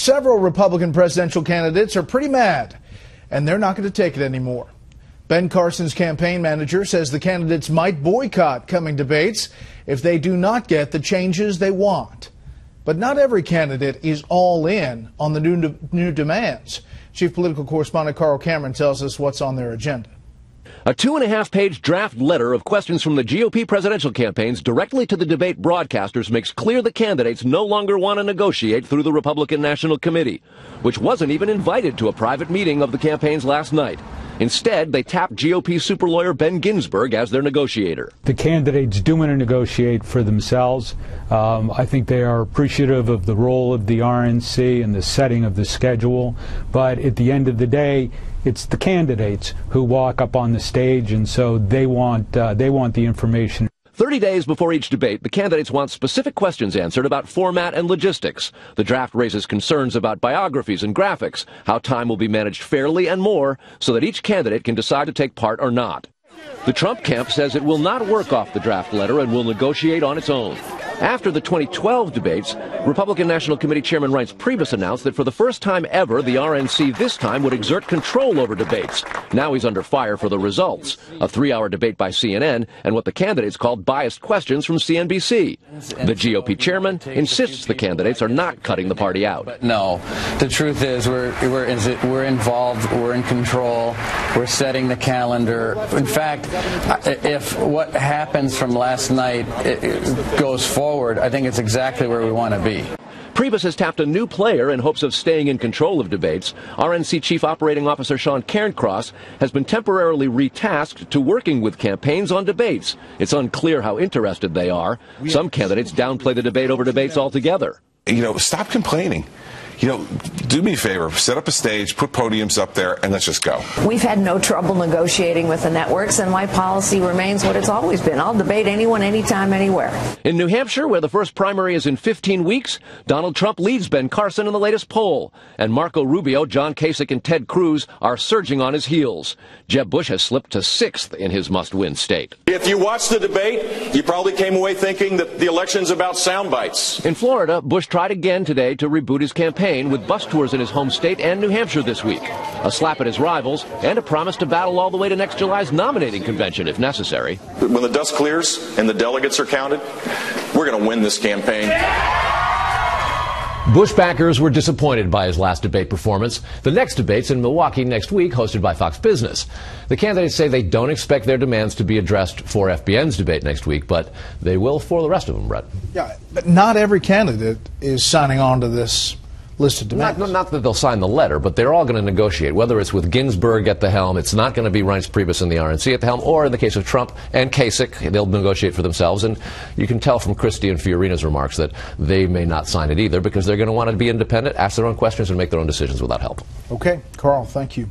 Several Republican presidential candidates are pretty mad, and they're not going to take it anymore. Ben Carson's campaign manager says the candidates might boycott coming debates if they do not get the changes they want. But not every candidate is all in on the new demands. Chief Political Correspondent Carl Cameron tells us what's on their agenda. A 2.5-page draft letter of questions from the GOP presidential campaigns directly to the debate broadcasters makes clear the candidates no longer want to negotiate through the Republican National Committee, which wasn't even invited to a private meeting of the campaigns last night. Instead, they tapped GOP super lawyer Ben Ginsberg as their negotiator. The candidates do want to negotiate for themselves. I think they are appreciative of the role of the RNC and the setting of the schedule. But at the end of the day, it's the candidates who walk up on the stage, and so they want the information. 30 days before each debate, the candidates want specific questions answered about format and logistics. The draft raises concerns about biographies and graphics, how time will be managed fairly, and more, so that each candidate can decide to take part or not. The Trump camp says it will not work off the draft letter and will negotiate on its own. After the 2012 debates, Republican National Committee Chairman Reince Priebus announced that for the first time ever, the RNC this time would exert control over debates. Now he's under fire for the results. A 3-hour debate by CNN and what the candidates called biased questions from CNBC. The GOP chairman insists the candidates are not cutting the party out. But no, the truth is we're involved, we're in control, we're setting the calendar. In fact, if what happens from last night goes forward, I think it's exactly where we want to be. Priebus has tapped a new player in hopes of staying in control of debates. RNC Chief Operating Officer Sean Cairncross has been temporarily retasked to working with campaigns on debates. It's unclear how interested they are. Some candidates downplay the debate over debates altogether. Stop complaining. Do me a favor, set up a stage, put podiums up there, and let's just go. We've had no trouble negotiating with the networks, and my policy remains what it's always been. I'll debate anyone, anytime, anywhere. In New Hampshire, where the first primary is in 15 weeks, Donald Trump leads Ben Carson in the latest poll. And Marco Rubio, John Kasich, and Ted Cruz are surging on his heels. Jeb Bush has slipped to 6th in his must-win state. If you watched the debate, you probably came away thinking that the election's about sound bites. In Florida, Bush tried again today to reboot his campaign with bus tours in his home state and New Hampshire this week. A slap at his rivals and a promise to battle all the way to next July's nominating convention if necessary. When the dust clears and the delegates are counted, we're going to win this campaign. Bush backers were disappointed by his last debate performance. The next debate's in Milwaukee next week, hosted by Fox Business. The candidates say they don't expect their demands to be addressed for FBN's debate next week, but they will for the rest of them, Bret. Yeah, but not every candidate is signing on to this list of demands. Not that they'll sign the letter, but they're all going to negotiate, whether it's with Ginsburg at the helm. It's not going to be Reince Priebus and the RNC at the helm, or in the case of Trump and Kasich, they'll negotiate for themselves. And you can tell from Christie and Fiorina's remarks that they may not sign it either because they're going to want to be independent, ask their own questions, and make their own decisions without help. Okay, Carl, thank you.